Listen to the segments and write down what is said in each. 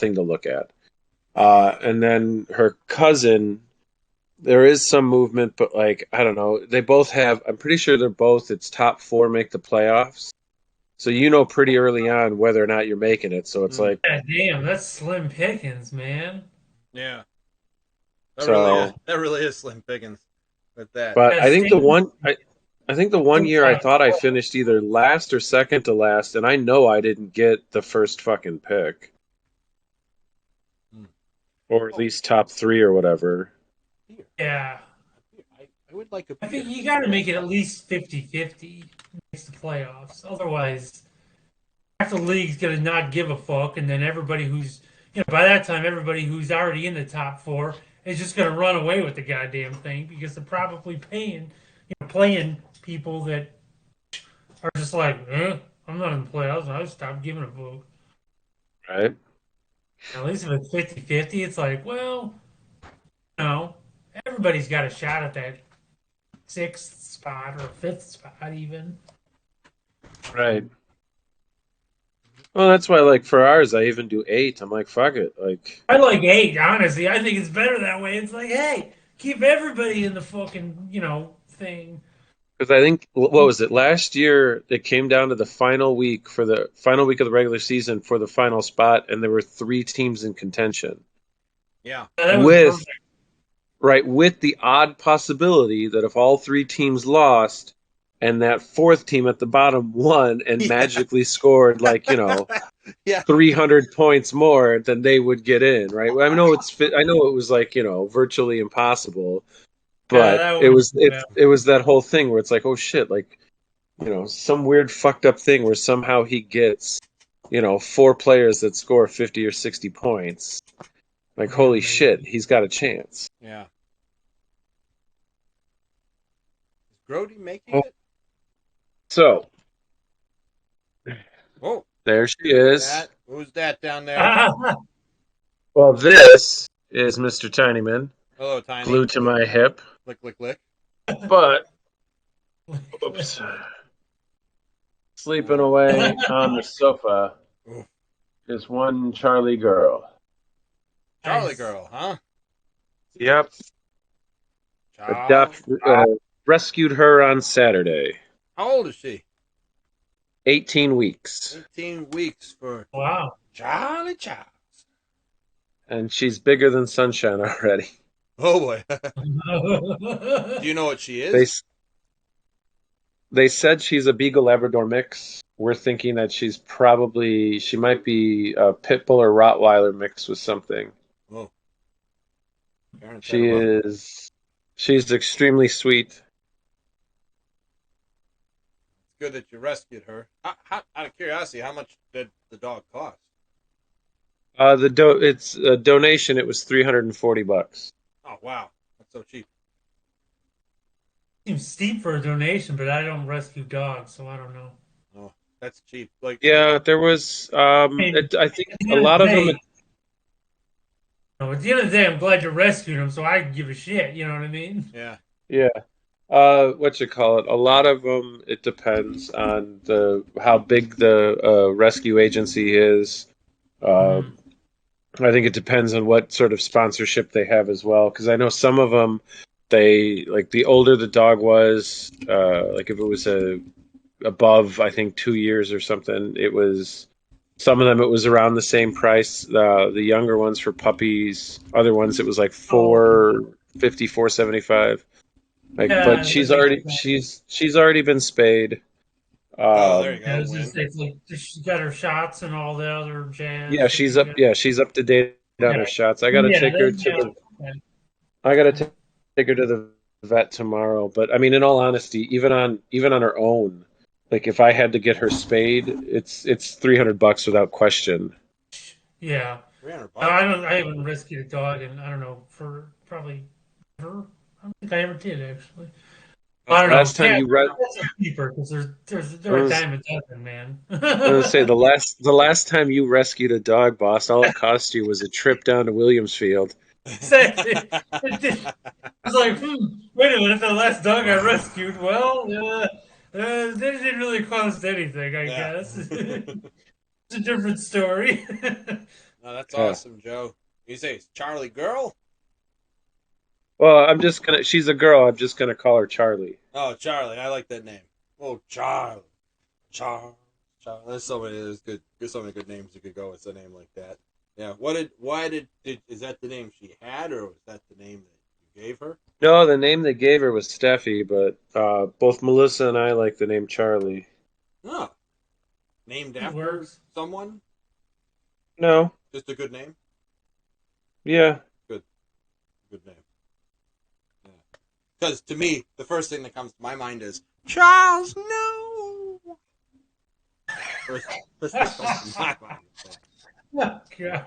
thing to look at. And then her cousin, there is some movement, but like I don't know. They both have. I'm pretty sure they're both. It's top four make the playoffs. So you know pretty early on whether or not you're making it. So it's Mm, like God damn, that's slim pickings, man. yeah, so. that really is slim pickings with that. But Yeah, I think the Stanton, one I think the one year I thought I finished either last or second to last, and I know I didn't get the first fucking pick, Mm. or at Oh, least top three or whatever. beer. yeah. I would like a I think beer. you got to make it at least 50-50 makes the playoffs. Otherwise, half the league's going to not give a fuck, and then everybody who's, by that time, everybody who's already in the top four is just going to run away with the goddamn thing because they're probably playing people that are just like, I'm not in the playoffs. I stopped giving a fuck. Right? At least if it's 50-50, it's like, well, no, everybody's got a shot at that sixth spot or fifth spot, even. Right. Well, that's why, like, for ours, I even do eight. I'm like, fuck it. Like, I like eight, honestly. I think it's better that way. It's like, hey, keep everybody in the fucking, thing. because I think, what was it? Last year, it came down to the final week for the final week of the regular season for the final spot, and there were three teams in contention. Yeah. That was With, perfect. right, with the odd possibility that if all three teams lost, and that fourth team at the bottom won and Yeah. magically scored like Yeah. 300 points more than they would get in, right? I know it was like virtually impossible, Yeah, but that it was, was it was that whole thing where it's like, oh shit, like some weird fucked up thing where somehow he gets four players that score 50 or 60 points. Like, yeah, holy shit, amazing. he's got a chance. Yeah. Is Grody making Oh, it? so Oh, there she is. that. Who's that down there? Well, this is Mr. Tinyman, Hello, Tiny. glued to my hip, Lick, lick, lick. but oops, sleeping Oh. away on the sofa Oof. is one Charlie girl. Charlie Nice. girl, huh? Yep, Charlie. adopt, rescued her on Saturday. How old is she? 18 weeks, 18 weeks for Wow. Charlie Charles. and she's bigger than Sunshine already. Oh boy. Do you know what she They is? they said she's a Beagle Labrador mix. We're thinking that she might be a pit bull or Rottweiler mixed with something. Oh, She parenthetical. is she's extremely sweet. It's good that you rescued her. Out of curiosity, how much did the dog cost? It's a donation. It was $340. Oh wow, that's so cheap. Seems steep for a donation, but I don't rescue dogs, so I don't know. Oh, that's cheap. Like, Yeah, there was. I mean, I think at the a end of lot the of them. day, at the end of the day, I'm glad you rescued him, so I can give a shit. You know what I mean? yeah. Yeah. What you call it? A lot of them. It depends on the how big the rescue agency is. Hmm. Um, I think it depends on what sort of sponsorship they have as well. Because I know some of them, they like the older the dog was, like if it was above, I think 2 years or something, it was some of them it was around the same price. The younger ones for puppies, other ones it was like Oh, okay. 450, 475. Like, but Yeah, that makes sense. she's already been spayed. Oh, there you Um, go. It's like she's got her shots and all the other yeah, jazz that she's you up. got. Yeah, she's up to date on her Okay. shots. I got to Yeah, take her then, to yeah. the Okay. I gotta take her to the vet tomorrow. But I mean, in all honesty, even on her own, like if I had to get her spayed, it's $300 without question. Yeah. 300 I bucks. don't. I haven't rescued a dog, and I don't know for probably ever. I don't think I ever did actually. I Oh, don't know. Last time Cats, you read, cats are cheaper because I they're a was, dime a dozen, man. I was gonna say the last time you rescued a dog, boss, all it cost you was a trip down to Williamsfield. Exactly. It's like, wait a minute, the last dog I wow. rescued, well, that didn't really cost anything, I Yeah. guess. It's a different story. No, that's Yeah. awesome, Joe. You say it's Charlie Girl? Well, she's a girl. I'm just gonna call her Charlie. Oh, Charlie. I like that name. Oh, Charlie. Charles. Charles. There's so many good names you could go with a name like that. Yeah. Is that the name she had, or was that the name that you gave her? No, the name they gave her was Steffi, but both Melissa and I like the name Charlie. Oh, named It after works. someone? No, Just a good name? yeah. Good. Good name. Yeah. Because to me, the first thing that comes to my mind is Charles, no! First thing that comes to my mind is that. God.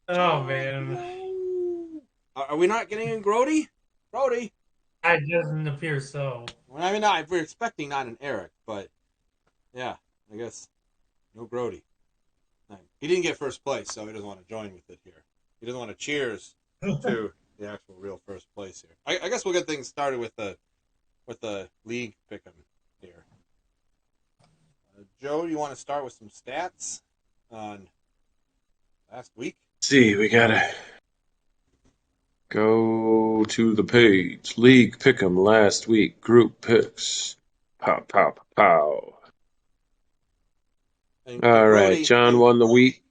Oh man, No! Are we not getting in Grody? Grody? it doesn't appear so. Well, I mean, we're expecting not an Eric, but yeah, I guess no Grody. He didn't get first place, so he doesn't want to join with it here. He doesn't want to cheers to the actual real first place here. I guess we'll get things started with the league pick'em here. Joe, you want to start with some stats on last week? See, we gotta go to the page. League pick'em last week. Group picks. Pow, pow, pow, pow. And All right, Grody, John won the week.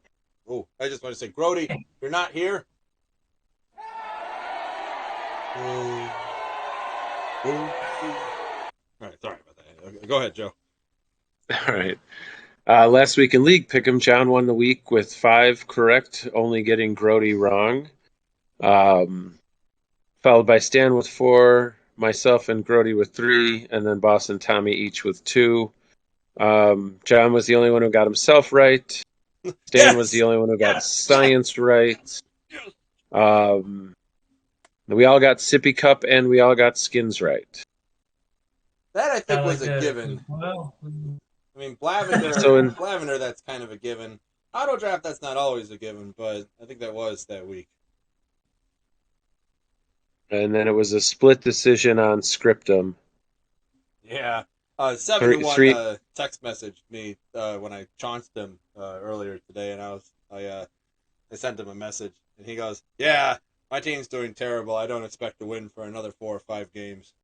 Oh, I just want to say, Grody, you're not here. All right, sorry about that. Okay, go ahead, Joe. All right. Last week in League Pick'em, John won the week with 5 correct, only getting Grody wrong. Followed by Stan with 4, myself and Grody with 3, and then Boss and Tommy each with 2. John was the only one who got himself right. Stan was the only one who got science right. We all got Sippy Cup and we all got skins right. That I think I was like a that. given. Well, I mean, Blavender, Blavender, that's kind of a given. Auto draft, that's not always a given, but I think that was that week. And then it was a split decision on Scriptum. Yeah. 7-1 Three. Text messaged me when I chaunced him earlier today, and I sent him a message, and he goes, "Yeah, my team's doing terrible. I don't expect to win for another 4 or 5 games."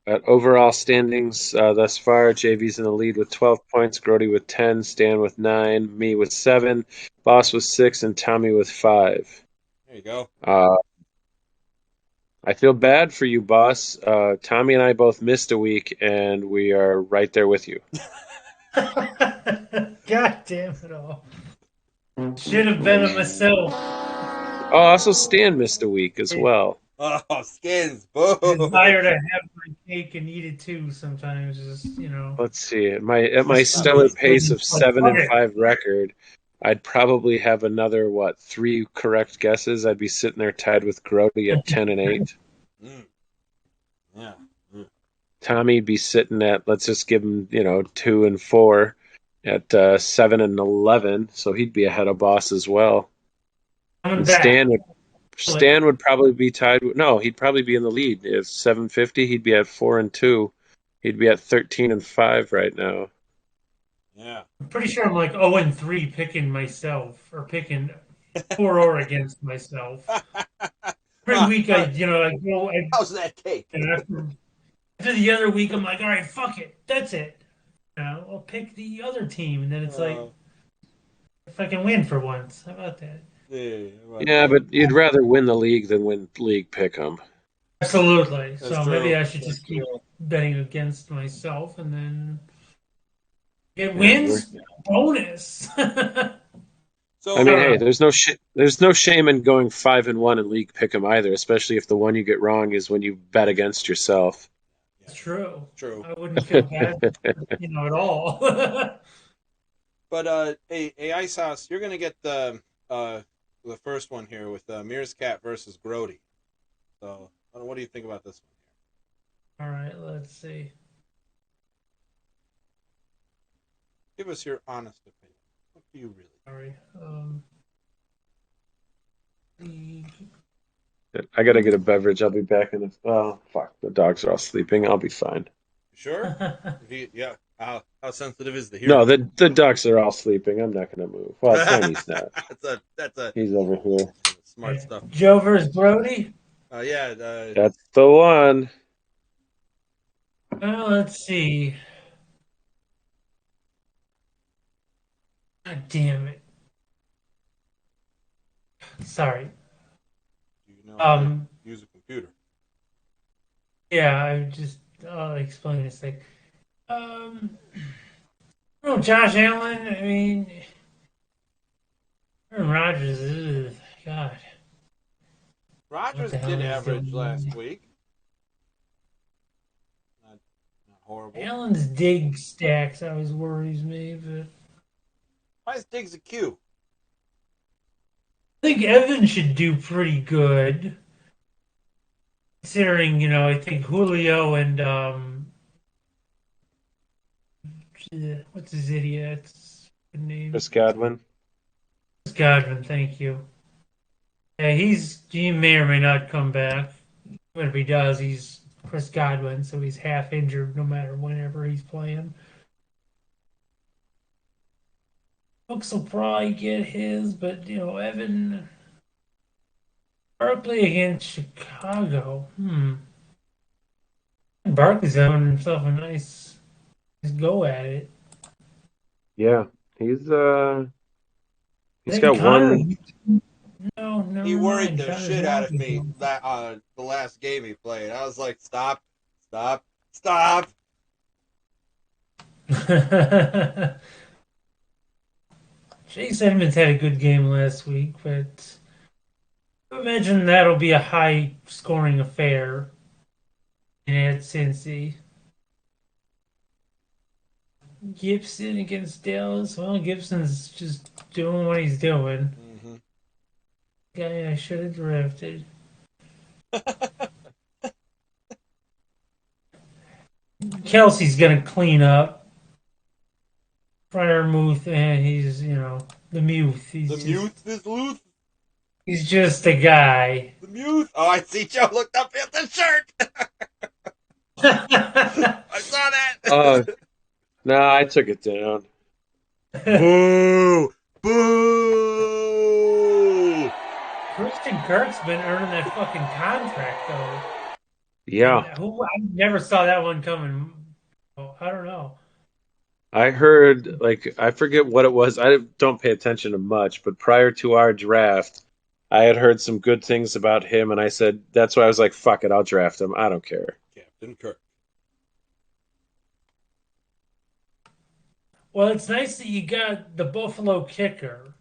At overall standings thus far, JV's in the lead with 12 points, Grody with 10, Stan with 9, me with 7, Boss with 6, and Tommy with 5. There you go. I feel bad for you, Boss. Tommy and I both missed a week, and we are right there with you. God damn it all. Should have been a myself. Oh, also Stan missed a week as well. Oh, skins! Boo! Desire to have my cake and eat it too. Sometimes, just Let's see. At my stellar pace of 7-5 record, I'd probably have another 3 correct guesses. I'd be sitting there tied with Grody at 10-8. Yeah. Tommy'd be sitting at, let's just give him 2-4 at 7-11, so he'd be ahead of Boss as well. And Stan would probably be tied. He'd probably be in the lead. If 750, he'd be at 4-2. He'd be at 13-5 right now. Yeah. I'm pretty sure I'm like 0-3 picking myself or picking for or against myself. Every week I go. How's that cake? And after the other week, I'm like, all right, fuck it, that's it. I'll pick the other team, and then it's like, if I can win for once, how about that? Yeah, but you'd rather win the league than win league pick'em. Absolutely. That's so true. Maybe I should just keep betting against myself, and then get wins. Bonus. So I mean, hey, there's no shame in going 5-1 in league pick'em either, especially if the one you get wrong is when you bet against yourself. It's true. True. I wouldn't feel bad, at all. But hey, Ice House, you're gonna get the first one here with Meerscat versus Grody. So, what do you think about this one here? All right, let's see. Give us your honest opinion. What do you really? Sorry. I gotta get a beverage. I'll be back in the. Oh fuck! The dogs are all sleeping. I'll be fine. Sure. Yeah. How sensitive is the hearing? No, the ducks are all sleeping. I'm not going to move. Well, Tiny's not. That's a He's over here. smart stuff. Joe versus Brody. Yeah. That's the one. Well, let's see. God damn it. Sorry. Do you know how to Um. use a computer? Yeah, I'll explain this thing. Um. Oh, Josh Allen. I mean, Aaron Rodgers. Ugh, God. What Rodgers the hell did is average last doing? week. Not horrible. Allen's dig stacks always worries me, but Why is Diggs a Q? I think Evan should do pretty good. Considering, I think Julio and what's his idiot's name? Chris Godwin. Godwin, thank you. Yeah, he may or may not come back. But if he does, he's Chris Godwin, so he's half injured no matter whenever he's playing. Hooks will probably get his, but Evan Barkley against Chicago. Barkley's having himself a nice go at it. Yeah, he's I got think Connor. one. No, never He worried mind. the Connor's shit out of happy. me the last game he played. I was like, stop, stop, stop. Chase Edmonds had a good game last week, but I imagine that'll be a high scoring affair at Cincy. Gibson against Dallas. Well, Gibson's just doing what he's doing. Mm-hmm. Guy I should have drafted. Kelsey's gonna clean up. Fryermuth, and he's the Muth. He's just a guy. The Muth. Oh, I see Joe looked up at the shirt. I saw that. No, I took it down. Boo! Boo! Christian Kirk's been earning that fucking contract though. Yeah, I never saw that one coming. Oh, I don't know. I heard, like, I forget what it was. I don't pay attention to much, but prior to our draft, I had heard some good things about him, and I said that's why I was like, "Fuck it, I'll draft him. I don't care." Captain Kirk. Well, it's nice that you got the Buffalo kicker.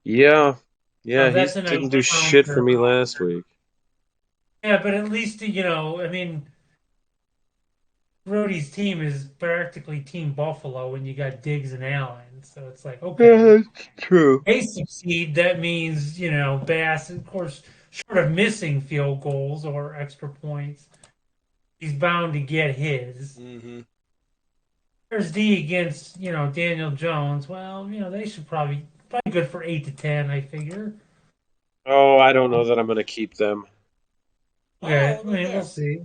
Yeah, Oh, he that's a didn't nice do shit for counter. me last week. Yeah, but at least I mean, Brody's team is practically Team Buffalo when you got Diggs and Allen. So it's like, okay, True. they succeed. That means Bass, of course, short of missing field goals or extra points, he's bound to get his. Mm-hmm. There's D against Daniel Jones. Well, they should probably good for 8 to 10. I figure. Oh, I don't know that I'm gonna keep them. Okay, Oh, I mean, we'll see.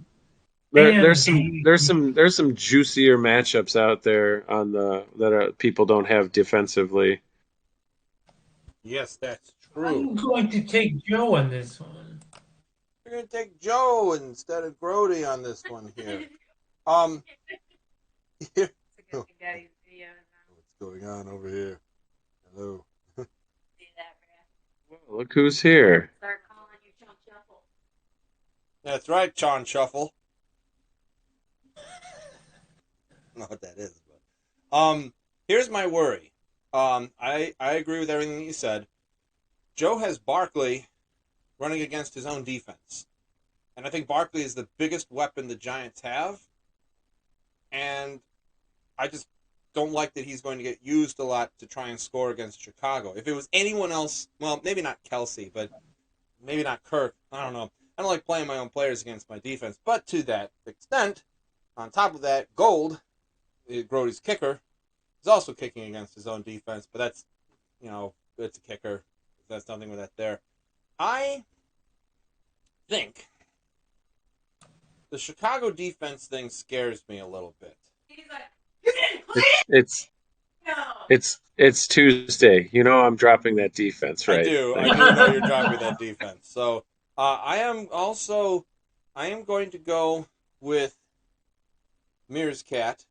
There's And some juicier matchups out there on people don't have defensively. Yes, that's I'm true. going to take Joe on this one. We're gonna take Joe instead of Grody on this one here. Here. Oh, what's going on over here? Hello. Look who's here. That's right, Chon Shuffle. I don't know what that is, but here's my worry. I agree with everything that you said. Joe has Barkley running against his own defense, and I think Barkley is the biggest weapon the Giants have, and I just don't like that he's going to get used a lot to try and score against Chicago. If it was anyone else, well, maybe not Kelsey, but maybe not Kirk. I don't know. I don't like playing my own players against my defense, but to that extent, on top of that, Gold, Grody's kicker, is also kicking against his own defense, but that's, it's a kicker. That's nothing with that there. I think the Chicago defense thing scares me a little bit. It's it's Tuesday. You know I'm dropping that defense, I right? do. I Like, do know you're dropping that defense. So I am going to go with Mears Cat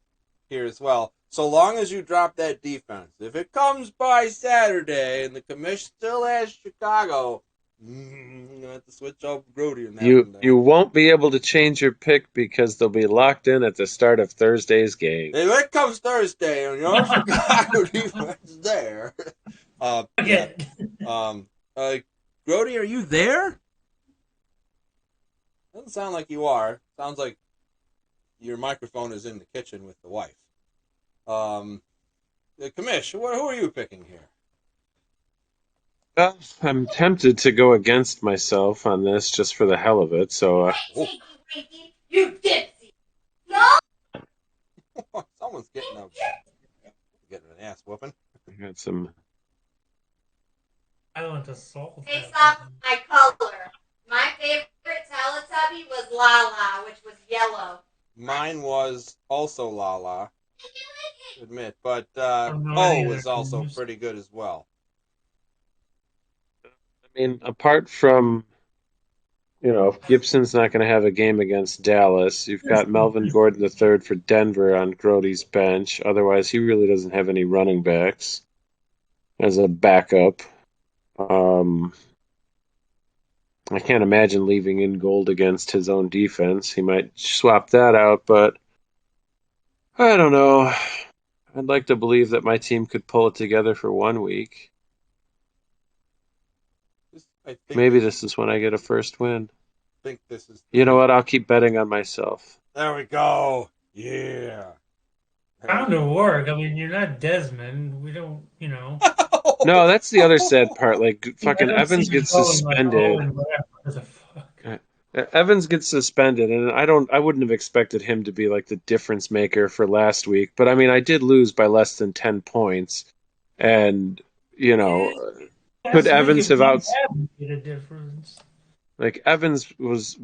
here as well. So long as you drop that defense. If it comes by Saturday and the commission still has Chicago, I'm gonna have to switch up Grody in that one. you won't be able to change your pick because they'll be locked in at the start of Thursday's game. If it comes Thursday and your Chicago defense is there, yeah. Okay. Grody, are you there? Doesn't sound like you are. Sounds like your microphone is in the kitchen with the wife. The commish, who are you picking here? Well, I'm tempted to go against myself on this just for the hell of it. So You dipsy! No! Someone's getting an ass whooping. I got some. I want to solve Based that. off of my color. My favorite Teletubby was Lala, which was yellow. Mine was also Lala, to admit, but don't know Poe any of was their also colors. pretty good as well. I mean, apart from, Gibson's not going to have a game against Dallas. You've got Melvin Gordon III for Denver on Grody's bench. Otherwise, he really doesn't have any running backs as a backup. I can't imagine leaving in Gold against his own defense. He might swap that out, but I don't know. I'd like to believe that my team could pull it together for 1 week. I think Maybe this is when I get a first win. think this is. You know what? I'll keep betting on myself. There we go. Yeah. Bound to work. I mean, you're not Desmond. We don't, you know. No, that's the other sad part. Like, fucking I don't Evans see you gets going like, suspended. oh, and what the fuck? Evans gets suspended, and I wouldn't have expected him to be like the difference maker for last week. But I mean, I did lose by less than 10 points, and could Last Evans week, if have you out? hadn't made a difference. Like Evans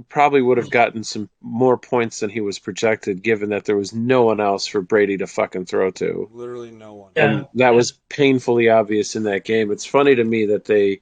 probably would have gotten some more points than he was projected, given that there was no one else for Brady to fucking throw to. Literally no one. Yeah. And that was painfully obvious in that game. It's funny to me that they,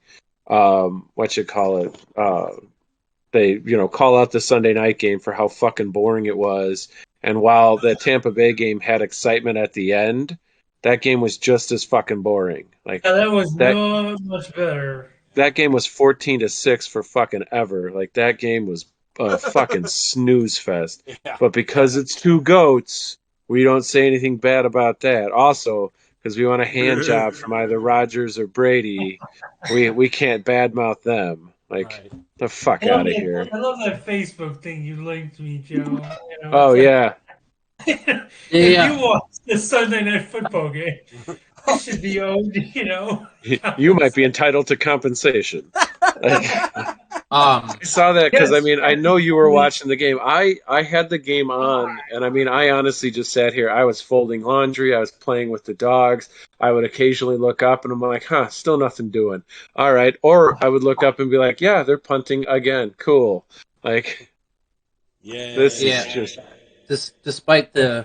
they, call out the Sunday night game for how fucking boring it was. And while the Tampa Bay game had excitement at the end, that game was just as fucking boring. Like Yeah, that was that not much better. that game was 14-6 for fucking ever. Like that game was a fucking snooze fest. Yeah. But because it's two goats, we don't say anything bad about that. Also, because we want a hand job from either Rodgers or Brady, we can't badmouth them. Like Right. the fuck out of here. I love that Facebook thing you linked me, Joe. You know, Oh it's yeah. like, Yeah. if you watch the Sunday night football game, you should be owed, you know. You might be entitled to compensation. Like, I saw that because Yes. I know you were watching the game. I had the game on, and I honestly just sat here. I was folding laundry. I was playing with the dogs. I would occasionally look up, and I'm like, still nothing doing. All right. Or I would look up and be like, yeah, they're punting again. Cool. Like, Yeah. this Yeah. is just Despite the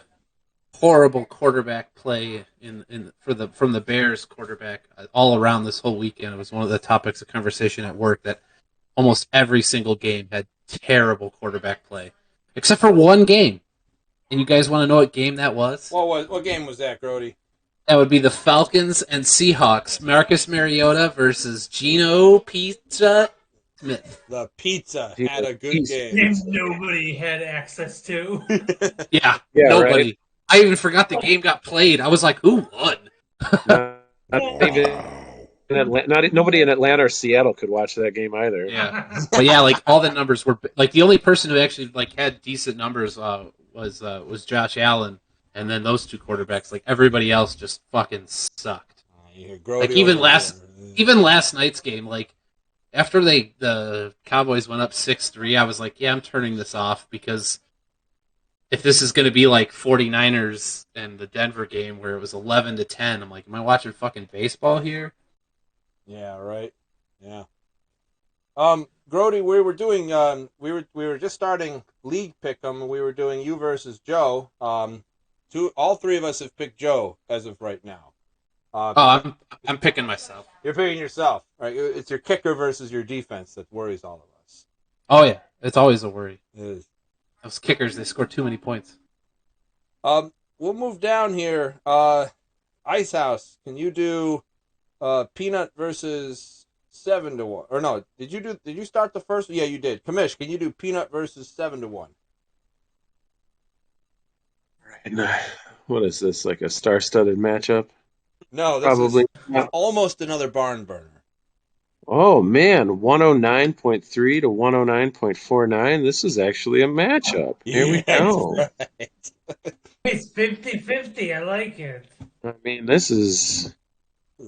horrible quarterback play from the Bears quarterback all around this whole weekend, it was one of the topics of conversation at work that almost every single game had terrible quarterback play, except for one game. And you guys want to know what game that was? What game was that, Grody? That would be the Falcons and Seahawks. Marcus Mariota versus Geno Pizza Smith. The pizza Yeah, had a good pizza. game. Games nobody had access to. Yeah, Yeah, nobody. right. I even forgot the game got played. I was like, who won? not even in Atlanta, nobody in Atlanta or Seattle could watch that game either. Yeah. But yeah, like all the numbers were like the only person who actually like had decent numbers was Josh Allen, and then those two quarterbacks. Like everybody else just fucking sucked. You hear Grody Like even over last night's game, like after the Cowboys went up 6-3, I was like, yeah, I'm turning this off because if this is going to be like 49ers and the Denver game where it was 11-10, I'm like, am I watching fucking baseball here? Yeah, right. Yeah. Grody, we were doing we were just starting league pick'em. We were doing you versus Joe. All three of us have picked Joe as of right now. Oh, I'm picking myself. You're picking yourself, right? It's your kicker versus your defense that worries all of us. Oh yeah, it's always a worry. It is. Those kickers, they score too many points. We'll move down here. Ice House, can you do Peanut versus 7-1? Or no, did you start the first? Yeah, you did. Kamish, can you do Peanut versus 7-1? What is this, like a star-studded matchup? No, this Probably. is almost another barn burner. Oh man, 109.3 to 109.49. This is actually a matchup. Here we go. Right. It's 50-50. I like it. I mean, this is.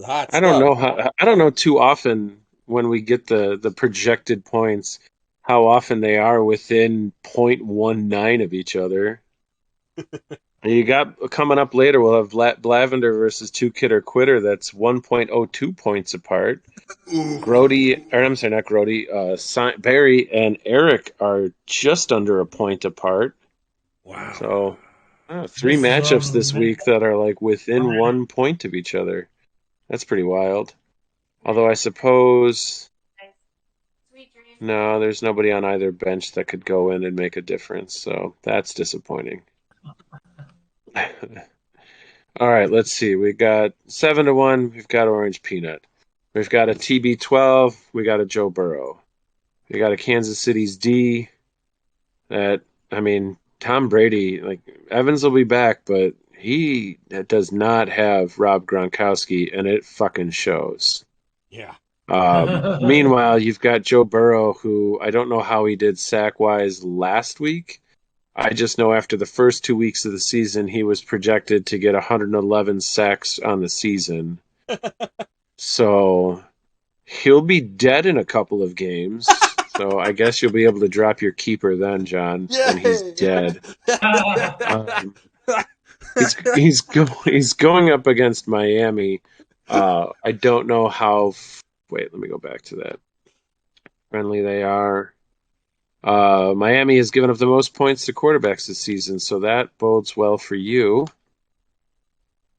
Hot I don't stuff. know how. I don't know too often when we get the projected points, how often they are within 0.19 of each other. And you got coming up later. We'll have Blavender versus Two Kidder Quitter. That's 1.02 points apart. Grody, or I'm sorry, not Grody. Barry and Eric are just under a point apart. Wow. So, three This is matchups this man. week that are like within 1 point of each other. That's pretty wild. Although I suppose Sweet dreams. no, there's nobody on either bench that could go in and make a difference. So that's disappointing. All right, let's see. We got 7-1. We've got Orange Peanut. We've got a TB12. We got a Joe Burrow. We got a Kansas City's D. That I mean, Tom Brady. Like Evans will be back, but he does not have Rob Gronkowski, and it fucking shows. Yeah. Meanwhile, you've got Joe Burrow, who I don't know how he did sack-wise last week. I just know after the first 2 weeks of the season, he was projected to get 111 sacks on the season. So he'll be dead in a couple of games. So I guess you'll be able to drop your keeper then, John, when he's dead. He's going up against Miami. I don't know how. Wait, let me go back to that. Friendly they are. Miami has given up the most points to quarterbacks this season, so that bodes well for you.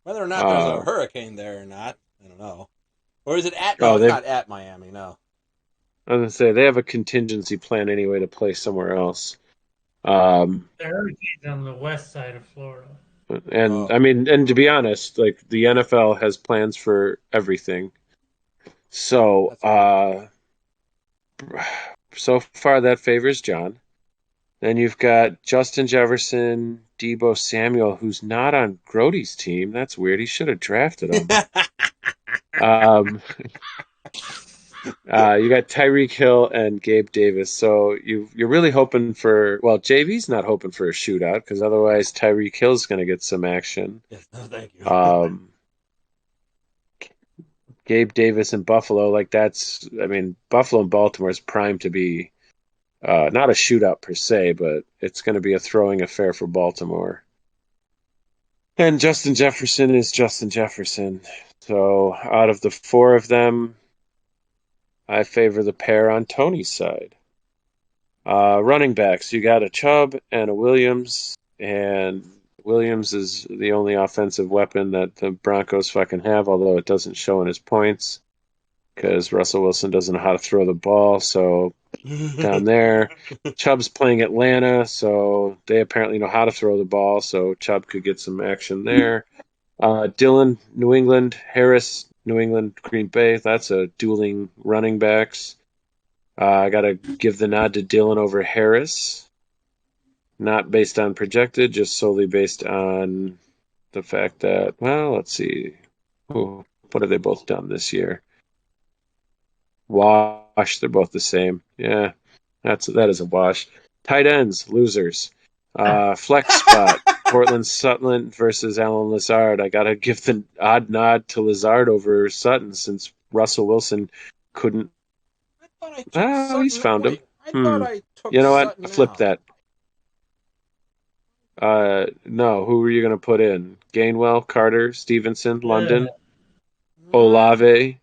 Whether or not there's a hurricane there or not, I don't know. Or is it at? No, Oh, it's not at Miami. No. I was gonna say they have a contingency plan anyway to play somewhere else. The hurricane's on the west side of Florida. And I mean, and to be honest, like the NFL has plans for everything. So, so far that favors John. Then you've got Justin Jefferson, Deebo Samuel, who's not on Grody's team. That's weird. He should have drafted him. You got Tyreek Hill and Gabe Davis. So you're really hoping for. Well, JV's not hoping for a shootout because otherwise Tyreek Hill's going to get some action. Yes, no, thank you. Gabe Davis in Buffalo, like that's. I mean, Buffalo and Baltimore is primed to be. Not a shootout per se, but it's going to be a throwing affair for Baltimore. And Justin Jefferson is Justin Jefferson. So out of the four of them, I favor the pair on Tony's side. Running backs, you got a Chubb and a Williams, and Williams is the only offensive weapon that the Broncos fucking have, although it doesn't show in his points because Russell Wilson doesn't know how to throw the ball, so down there. Chubb's playing Atlanta, so they apparently know how to throw the ball, so Chubb could get some action there. Dillon, New England, Harris, New England, Green Bay. That's a dueling running backs. I got to give the nod to Dillon over Harris. Not based on projected, just solely based on the fact that, well, let's see. What have they both done this year? Wash. They're both the same. Yeah, that is a wash. Tight ends, losers. Flex spot. Portland Sutton versus Alan Lazard. I gotta give the odd nod to Lazard over Sutton since Russell Wilson couldn't. He's found him. You know what? Flip that. No, who were you gonna put in? Gainwell, Carter, Stevenson, London, Olave.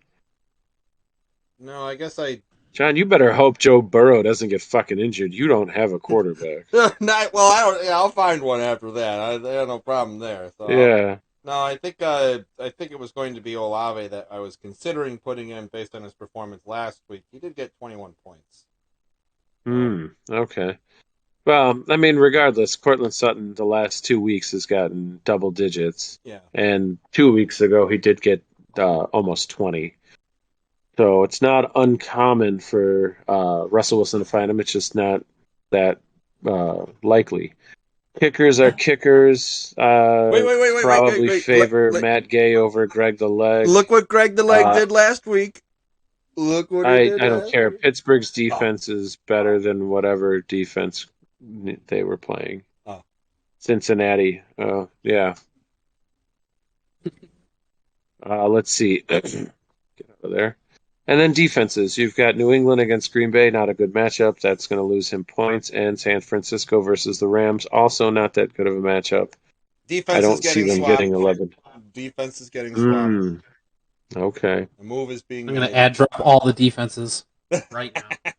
No, I guess I John, you better hope Joe Burrow doesn't get fucking injured. You don't have a quarterback. Well, I don't. Yeah, I'll find one after that. I have no problem there. So Yeah. no, I think it was going to be Olave that I was considering putting in based on his performance last week. He did get 21 points. Okay. Well, I mean, regardless, Cortland Sutton the last 2 weeks has gotten double digits, Yeah. and 2 weeks ago he did get almost 20. So it's not uncommon for Russell Wilson to find him. It's just not that likely. Kickers are kickers. Wait, Probably favor Matt Gay over Greg the Leg. Look what Greg the Leg Uh, did last week. Look what he I did. don't care. Week. Pittsburgh's defense is better than whatever defense they were playing. Oh. Cincinnati. Yeah. Let's see. Get out of there. And then defenses. You've got New England against Green Bay, not a good matchup. That's going to lose him points. And San Francisco versus the Rams, also not that good of a matchup. Defense I don't is getting see them swapped. getting 11. Defense is getting swapped. Okay. The move is being I'm made. going to add drop all the defenses right now.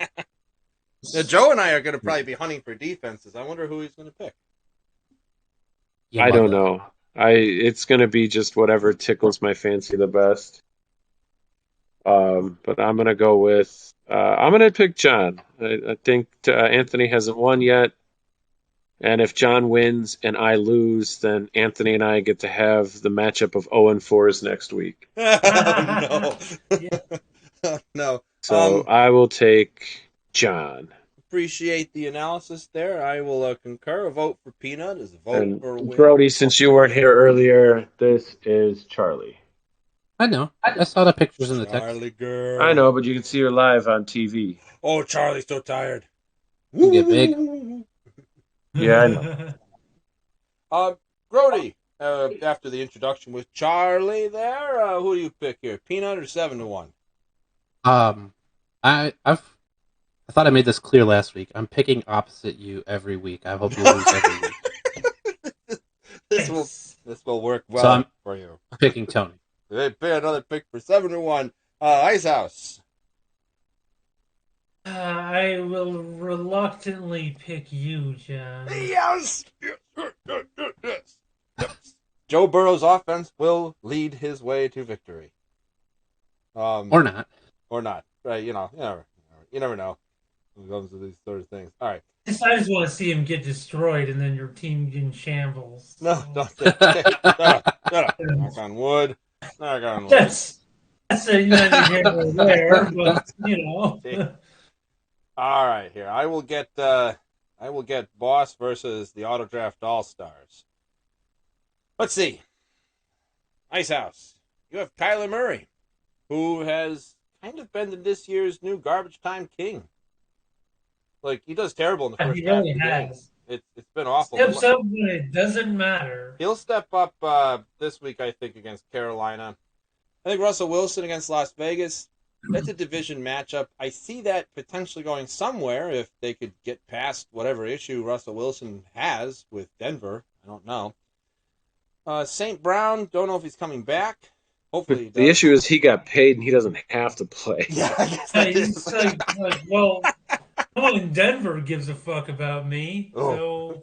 Now, Joe and I are going to probably be hunting for defenses. I wonder who he's going to pick. I don't know. It's going to be just whatever tickles my fancy the best. But I'm going to go with I'm going to pick John. I think Anthony hasn't won yet. And if John wins and I lose, then Anthony and I get to have the matchup of 0-4s next week. Oh, no. No. So I will take John. Appreciate the analysis there. I will concur. A vote for Peanut is a vote And for a win. Brody, since you weren't here earlier, this is Charlie. I know. I saw the pictures in the text. Charlie girl. I know, but you can see her live on TV. Oh, Charlie's so tired. You get big. Yeah, I know. Brody, after the introduction with Charlie there, who do you pick here? Peanut or 7-1? I thought I made this clear last week. I'm picking opposite you every week. I hope you lose every week. This will work well for you. I'm picking Tony. They pay another pick for 7-1. Ice House. I will reluctantly pick you, John. Yes. Joe Burrow's offense will lead his way to victory. Or not. Or not. Right? You never know when it comes to these sort of things. All right. I just want to see him get destroyed and then your team in shambles. No, don't. Shut up. Knock on wood. Knock on wood. That's neither here nor there, but All right, here I will get Boss versus the Auto Draft All Stars. Let's see. Ice House. You have Kyler Murray, who has kind of been this year's new garbage time king. Like, he does terrible in the first half of the game. It's been awful. Steps up when it doesn't matter. He'll step up this week, I think, against Carolina. I think Russell Wilson against Las Vegas. That's a division matchup. I see that potentially going somewhere if they could get past whatever issue Russell Wilson has with Denver. I don't know. St. Brown, don't know if he's coming back. Hopefully he does. The issue is he got paid and he doesn't have to play. Yeah, I guess that is. Well, no one in Denver gives a fuck about me. Oh.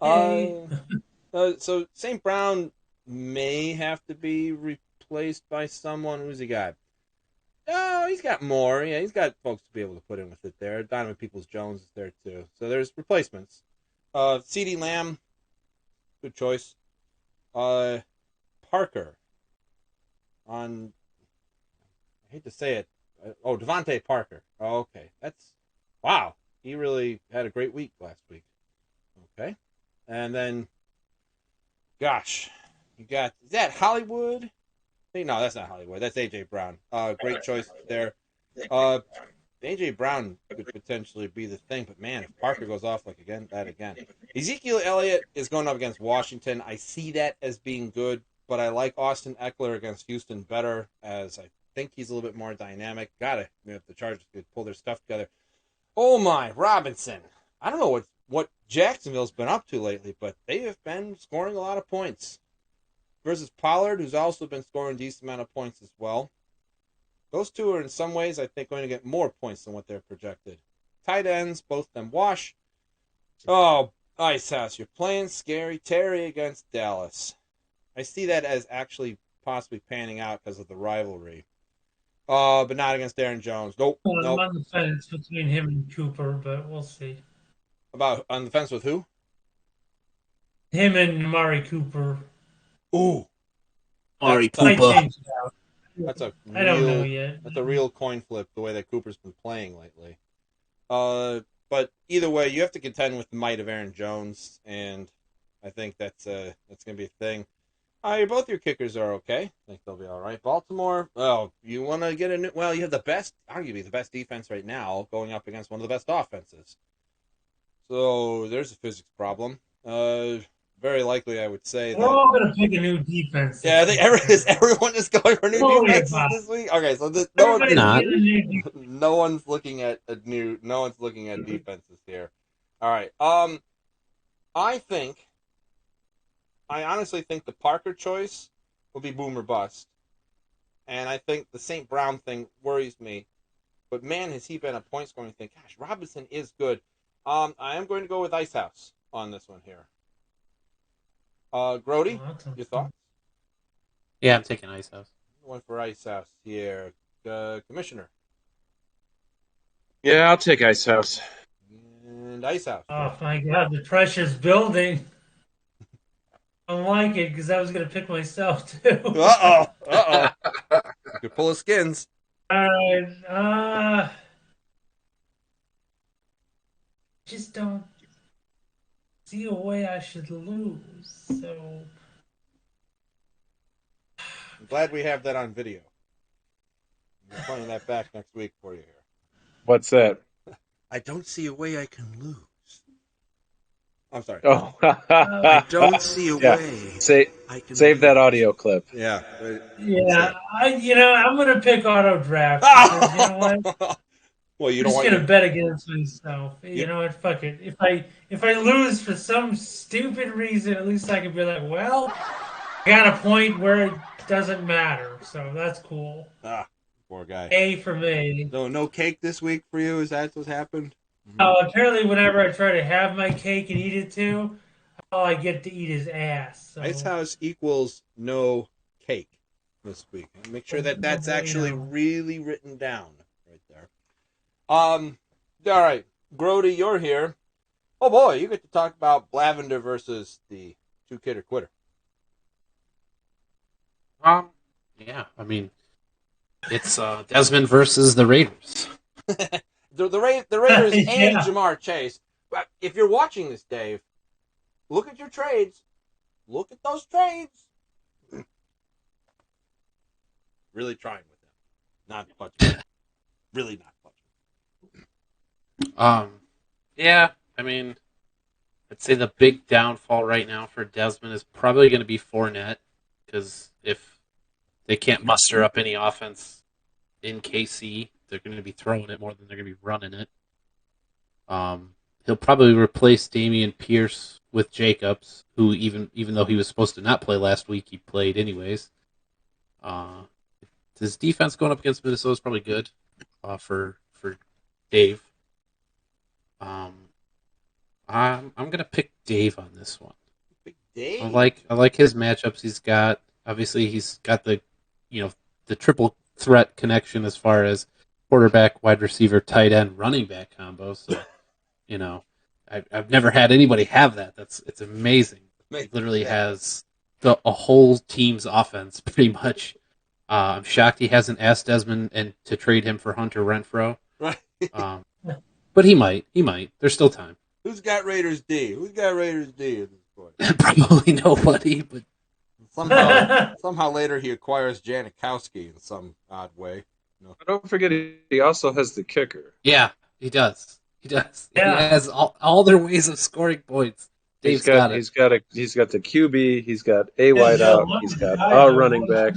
So St. Brown may have to be replaced by someone. Who's he got? Oh, he's got more. Yeah, he's got folks to be able to put in with it there. Donovan Peoples-Jones is there too. So there's replacements. CeeDee Lamb, good choice. Parker on, I hate to say it. Devontae Parker. Oh, okay. Wow. He really had a great week last week. Okay. And then, gosh, you got, is that Hollywood? No, that's not Hollywood. That's A.J. Brown. Great choice there. A.J. Brown could potentially be the thing, but man, if Parker goes off like again. Ezekiel Elliott is going up against Washington. I see that as being good, but I like Austin Eckler against Houston better, as I think he's a little bit more dynamic. If the Chargers could pull their stuff together. Oh my, Robinson. I don't know what Jacksonville's been up to lately, but they have been scoring a lot of points. Versus Pollard, who's also been scoring a decent amount of points as well. Those two are in some ways, I think, going to get more points than what they're projected. Tight ends, both of them wash. Oh, Ice House, you're playing Scary Terry against Dallas. I see that as actually possibly panning out because of the rivalry. But not against Aaron Jones. Nope. I'm Nope. on the fence between him and Cooper, but we'll see. About on the fence with who? Him and Amari Cooper. Ooh. Ari That's I Poopa. changed it out. That's a I don't know real yet. that's a real coin flip the way that Cooper's been playing lately. But either way, you have to contend with the might of Aaron Jones, and I think that's gonna be a thing. Both your kickers are okay. I think they'll be all right. Baltimore, well, you want to get a new... Well, you have arguably the best defense right now going up against one of the best offenses. So there's a physics problem. Very likely, I would say We're that... all going to pick a new defense. Yeah, I think everyone is going for new defenses this week. Okay, so Everybody's not. getting a new defense. no one's looking at defenses here. All right. I honestly think the Parker choice will be boom or bust. And I think the St. Brown thing worries me. But man, has he been a point scoring thing. Gosh, Robinson is good. I am going to go with Ice House on this one here. Grody, your thoughts? Yeah, I'm taking Ice House. One for Ice House here. Commissioner. Yeah, I'll take Ice House. And Ice House. Oh my God, the pressure's building. I don't like it because I was going to pick myself too. Uh-oh. You could pull his skins. All right. Just don't see a way I should lose. So I'm glad we have that on video. I'm playing that back next week for you here. What's that? I don't see a way I can lose. I'm sorry. Oh, I don't see a Yeah. way. I can save that lose. audio clip. Yeah. yeah, I'm going to pick auto draft because you know what? Well, you I'm don't just want gonna bet against myself. You know what? Fuck it. If I lose for some stupid reason, at least I can be like, well, I got a point where it doesn't matter. So that's cool. poor guy. A for me. No cake this week for you? Is that what's happened? Apparently, whenever I try to have my cake and eat it too, all I get to eat is ass. So. Ice House equals no cake this week. Make sure that that's actually really written down right there. All right, Grody, you're here. Oh boy, you get to talk about Blavender versus the 2-kidder quitter. Yeah, I mean, it's Desmond versus the Raiders. The Raiders Yeah. and Jamar Chase. But if you're watching this, Dave, look at your trades. Look at those trades. Really trying with them. Not budging. Really not budging. Yeah, I mean, I'd say the big downfall right now for Desmond is probably going to be Fournette, because if they can't muster up any offense in KC, they're going to be throwing it more than they're going to be running it. He'll probably replace Damian Pierce with Jacobs, who even though he was supposed to not play last week, he played anyways. His defense going up against Minnesota is probably good for Dave. I'm gonna pick Dave on this one. Big Dave. I like his matchups. He's got the the triple threat connection as far as quarterback, wide receiver, tight end, running back combo. So I've never had anybody have that. It's amazing. He literally has a whole team's offense pretty much. I'm shocked he hasn't asked Desmond to trade him for Hunter Renfrow. Right. But he might. There's still time. Who's got Raiders D? At this point? Probably nobody, but Somehow later he acquires Janikowski in some odd way. Don't forget, he also has the kicker. yeah, he does. Yeah. He has all their ways of scoring points. Dave's got it. He's got the QB. He's got a wideout. He's got a running back,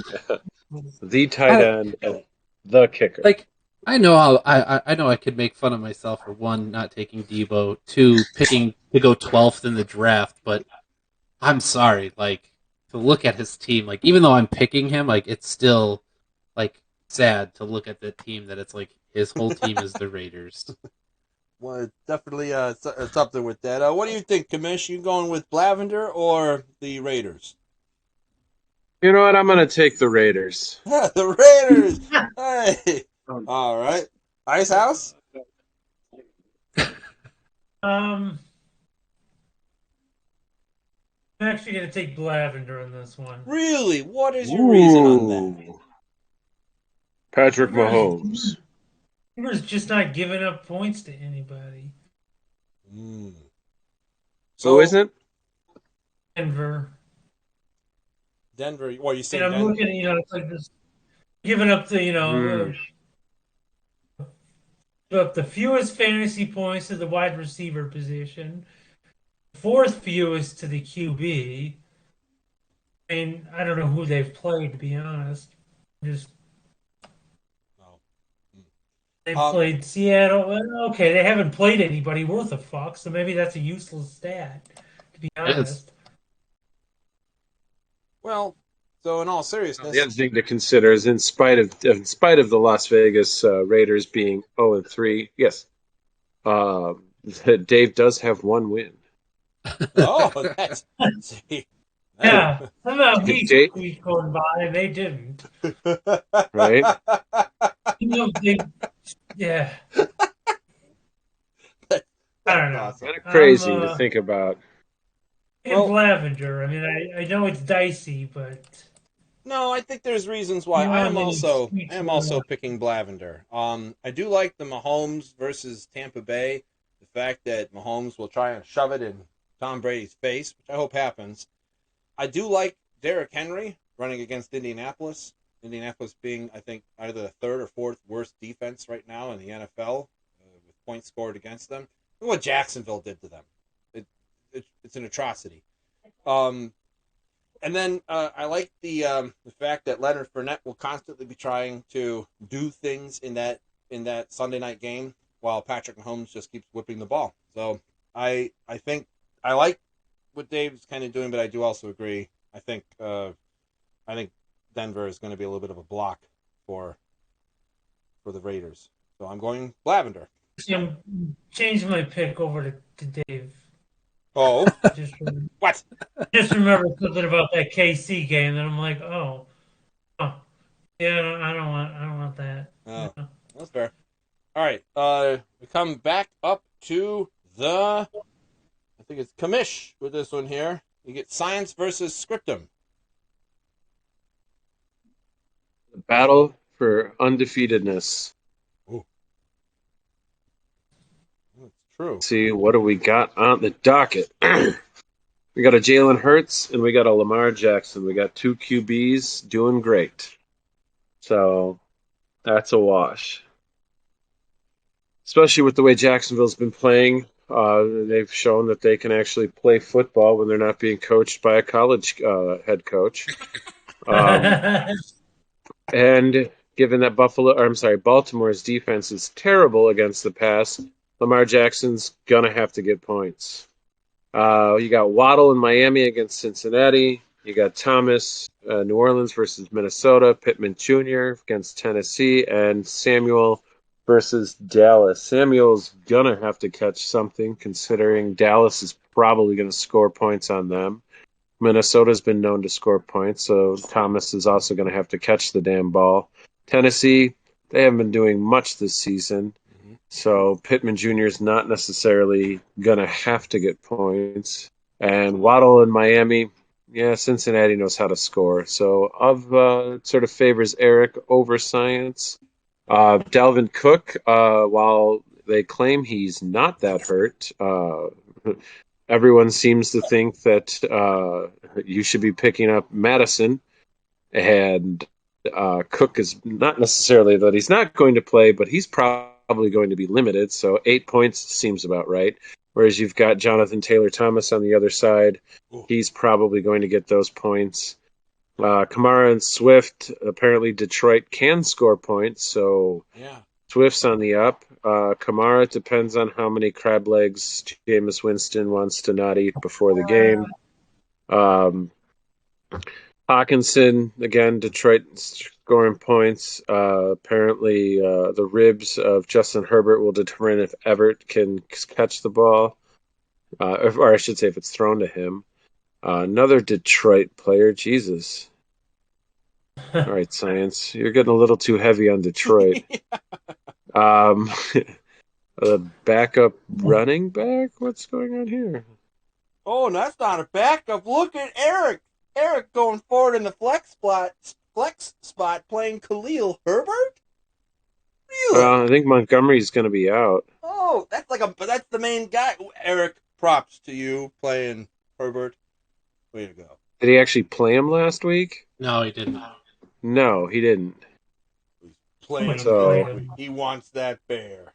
the tight end, and the kicker. Like, I know I could make fun of myself for one, not taking Debo, two, picking to go 12th in the draft, but I'm sorry, like, to look at his team, like, even though I'm picking him, like, it's still, like, sad to look at the team that it's like his whole team is the Raiders. Well, definitely something with that. What do you think, Kamish? You going with Blavender or the Raiders? You know what? I'm going to take the Raiders. Yeah, the Raiders. Hey, all right. Ice House. I'm actually going to take Blavender in this one. Really? What is your reason on that? Ooh. Patrick Mahomes. Denver's just not giving up points to anybody. Mm. So isn't? Denver. Denver. Well, you said And I'm Denver. looking, it's like this giving up the, up the fewest fantasy points to the wide receiver position, fourth fewest to the QB. I mean, I don't know who they've played, to be honest. Just Oh. they played Seattle. Well, okay, they haven't played anybody worth a fuck, so maybe that's a useless stat, to be honest. Well, so in all seriousness, The other thing to consider is, in spite of the Las Vegas Raiders being 0-3, yes, Dave does have one win. oh, that's see, Yeah, somehow he Dave- squeaked going by, and they didn't. Right? Yeah. I don't know. awesome. Kind of crazy to think about. Well, Lavender. I mean, I know it's dicey, but No, I think there's reasons why. I am also picking Blavender. I do like the Mahomes versus Tampa Bay. The fact that Mahomes will try and shove it in Tom Brady's face, which I hope happens. I do like Derrick Henry running against Indianapolis. Indianapolis being, I think, either the third or fourth worst defense right now in the NFL, with points scored against them. Look what Jacksonville did to them. It's an atrocity. And then I like the fact that Leonard Fournette will constantly be trying to do things in that Sunday night game while Patrick Mahomes just keeps whipping the ball. So I think I like what Dave's kind of doing, but I do also agree. I think Denver is going to be a little bit of a block for the Raiders. So I'm going Blavender. Change my pick over to Dave. Oh, what? Just remember something about that KC game, and I'm like, oh, yeah, I don't want that. Oh, that's fair. All right, we come back up to I think it's Kamish with this one here. You get Science versus Scriptum. The battle for undefeatedness. Ooh. That's true. Let's see, what do we got on the docket? We got a Jalen Hurts and we got a Lamar Jackson. We got two QBs doing great. So that's a wash. Especially with the way Jacksonville's been playing. They've shown that they can actually play football when they're not being coached by a college head coach. And given that Baltimore's defense is terrible against the pass, Lamar Jackson's gonna have to get points. You got Waddle in Miami against Cincinnati. You got Thomas, New Orleans versus Minnesota. Pittman Jr. against Tennessee, and Samuel versus Dallas. Samuel's gonna have to catch something, considering Dallas is probably going to score points on them. Minnesota's been known to score points, so Thomas is also going to have to catch the damn ball. Tennessee, they haven't been doing much this season, so Pittman Jr. is not necessarily going to have to get points. And Waddle in Miami, yeah, Cincinnati knows how to score. So it sort of favors Eric over Science. Dalvin Cook, while they claim he's not that hurt, everyone seems to think that you should be picking up Madison, and Cook is not necessarily that he's not going to play, but he's probably going to be limited, so 8 points seems about right. Whereas you've got Jonathan Taylor-Thomas on the other side. He's probably going to get those points. Kamara and Swift, apparently Detroit can score points, so yeah. Swift's on the up. Kamara, depends on how many crab legs Jameis Winston wants to not eat before the game. Hawkinson, again, Detroit scoring points. Apparently, the ribs of Justin Herbert will determine if Everett can catch the ball, or I should say, if it's thrown to him. Another Detroit player. Jesus. All right, science. You're getting a little too heavy on Detroit. Um, the backup running back. What's going on here? Oh, that's not a backup. Look at Eric. Eric going forward in the flex spot playing Khalil Herbert? Really? I think Montgomery's going to be out. Oh, that's the main guy. Eric, props to you playing Herbert. Way to go. Did he actually play him last week? No, he didn't. No, he didn't. He's playing So- him. He wants that bear.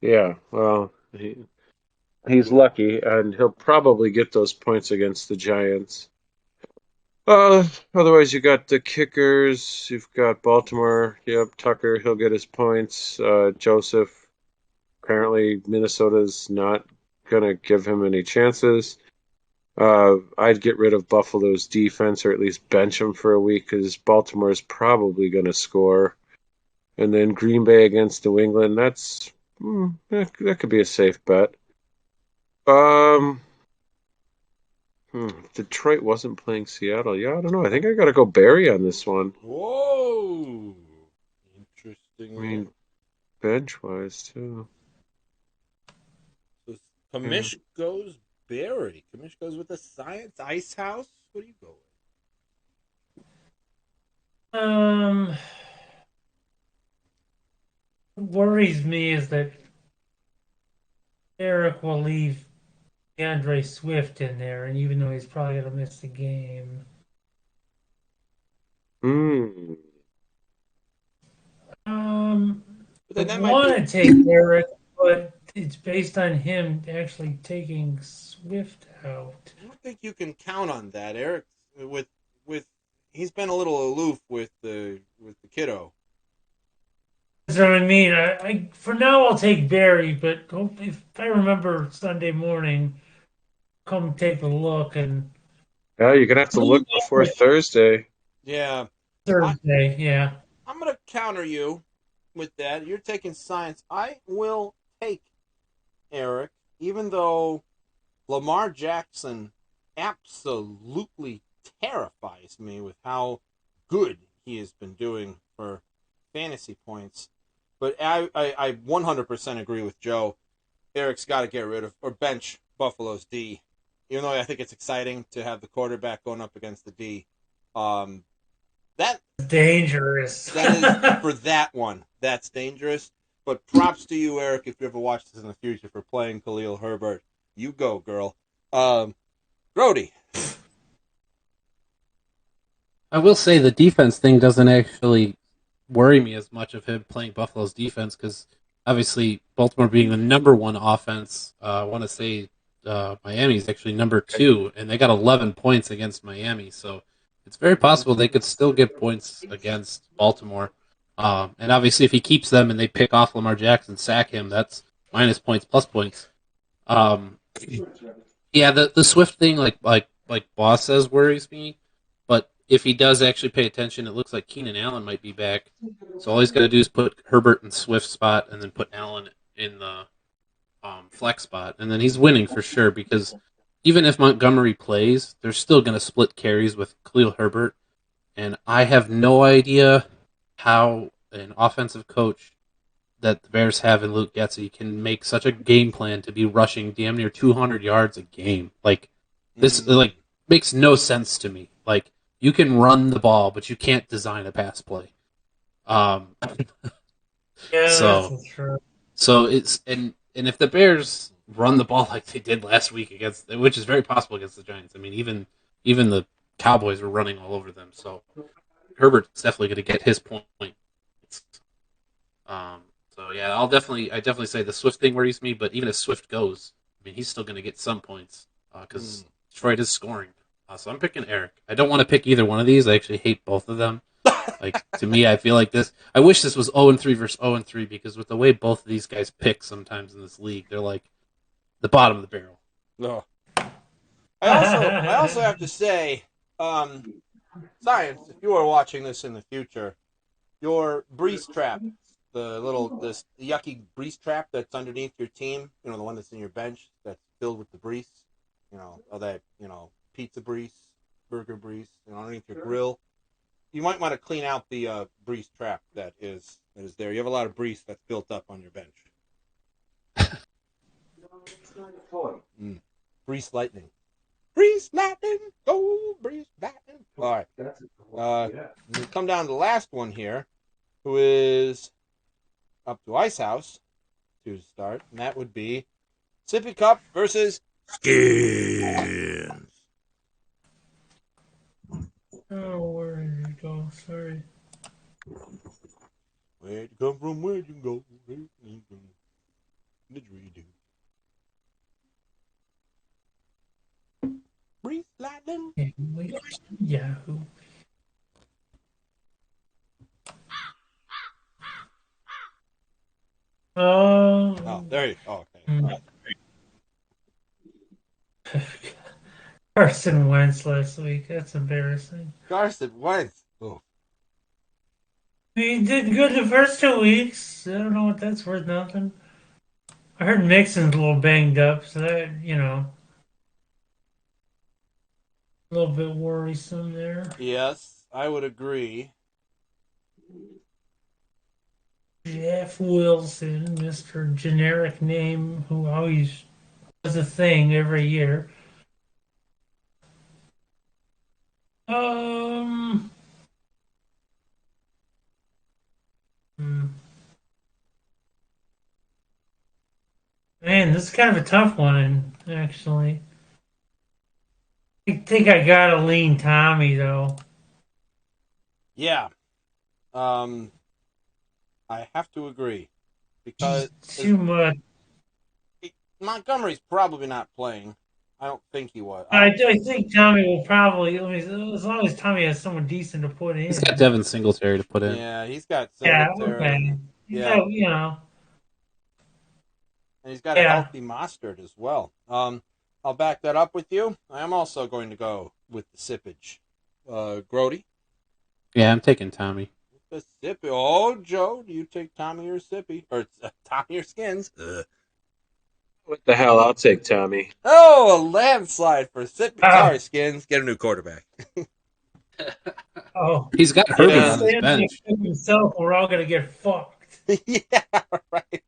Yeah, well, he's lucky, and he'll probably get those points against the Giants. Otherwise, you got the kickers. You've got Baltimore. Yep, Tucker. He'll get his points. Joseph. Apparently, Minnesota's not gonna give him any chances. I'd get rid of Buffalo's defense, or at least bench him for a week, because Baltimore's probably gonna score. And then Green Bay against New England. That could be a safe bet. Detroit wasn't playing Seattle. Yeah, I don't know. I think I gotta go Barry on this one. Whoa. Interesting. I mean, bench wise too. So Kamish goes Barry. Kamish goes with the Science Ice House. What do you go with? What worries me is that Eric will leave DeAndre Swift in there, and even though he's probably going to miss the game. Hmm. But then I that want might to be. take Eric, but it's based on him actually taking Swift out. I don't think you can count on that, Eric. With he's been a little aloof with the kiddo. That's what I mean. I for now I'll take Barry, but if I remember Sunday morning, come take a look and Yeah, you're gonna have to look before Thursday. Yeah, Thursday, yeah. I'm gonna counter you with that. You're taking Science. I will take Eric, even though Lamar Jackson absolutely terrifies me with how good he has been doing for fantasy points. But I 100% agree with Joe. Eric's got to get rid of or bench Buffalo's D. Even though I think it's exciting to have the quarterback going up against the D. That Dangerous. is for that one. That's dangerous. But props to you, Eric, if you ever watch this in the future for playing Khalil Herbert. You go, girl. Grody. I will say the defense thing doesn't actually worry me as much of him playing Buffalo's defense because obviously Baltimore being the number one offense, I want to say Miami is actually number 2, and they got 11 points against Miami, so it's very possible they could still get points against Baltimore. And obviously, if he keeps them and they pick off Lamar Jackson, sack him, that's minus points, plus points. Yeah, the Swift thing, like Boss says, worries me. But if he does actually pay attention, it looks like Keenan Allen might be back. So all he's got to do is put Herbert in Swift spot and then put Allen in the flex spot, and then he's winning for sure because even if Montgomery plays, they're still going to split carries with Khalil Herbert. And I have no idea how an offensive coach that the Bears have in Luke Getsy can make such a game plan to be rushing damn near 200 yards a game. Like this, makes no sense to me. Like you can run the ball, but you can't design a pass play. Yeah, So- that's true. So it's and if the Bears run the ball like they did last week against, which is very possible against the Giants. I mean, even the Cowboys were running all over them. So Herbert's definitely going to get his point. So yeah, I definitely say the Swift thing worries me. But even if Swift goes, I mean, he's still going to get some points because Detroit is scoring. So I'm picking Eric. I don't want to pick either one of these. I actually hate both of them. Like to me, I feel like this. I wish this was 0-3 versus 0-3 because with the way both of these guys pick sometimes in this league, they're like the bottom of the barrel. No. I also have to say, Science, if you are watching this in the future, your breeze trap, this yucky breeze trap that's underneath your team, the one that's in your bench that's filled with the breeze, all that, pizza breeze, burger breeze, underneath your grill. You might want to clean out the breeze trap that is there. You have a lot of breeze that's built up on your bench. Breeze lightning. Breeze lightning, go breeze lightning. All right. We come down to the last one here, who is up to Ice House to start, and that would be Sippy Cup versus Skins. Oh, where did it go? Sorry. Where'd you come from? Where'd you go? Where'd you go? What did you do? Breeze lightning. Yahoo. Oh, there you go. Oh, okay. Carson Wentz last week. That's embarrassing. Carson Wentz. Oh. He did good the first 2 weeks. I don't know what that's worth. Nothing. I heard Mixon's a little banged up, so that a little bit worrisome there. Yes, I would agree. Jeff Wilson, Mr. Generic Name, who always does a thing every year. Hmm. Man, this is kind of a tough one, actually. I think I gotta lean Tommy though. Yeah. I have to agree because Too much. Montgomery's probably not playing. I don't think he was. I think Tommy will probably. As long as Tommy has someone decent to put in. He's got Devin Singletary to put in. Yeah, he's got Yeah, Singletary. okay. Yeah, And he's got a healthy Mostert as well. I'll back that up with you. I am also going to go with the sippage. Grody? Yeah, I'm taking Tommy. The sippy. Oh, Joe, do you take Tommy or Sippy? Or Tommy or Skins? What the hell? I'll take Tommy. Oh, a landslide for Sippy. Sorry, Skins. Get a new quarterback. He's got Herbert on his bench. Himself, we're all gonna get fucked. Yeah, right.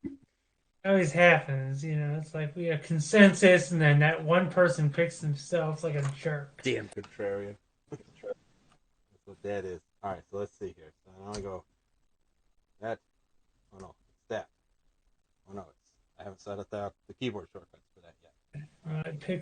It always happens, It's like we have consensus, and then that one person picks themselves like a jerk. Damn contrarian. That's what that is. All right, so let's see here. So now I go. That. Oh no, it's that. Oh no, I haven't set up the keyboard shortcuts for that yet. I pick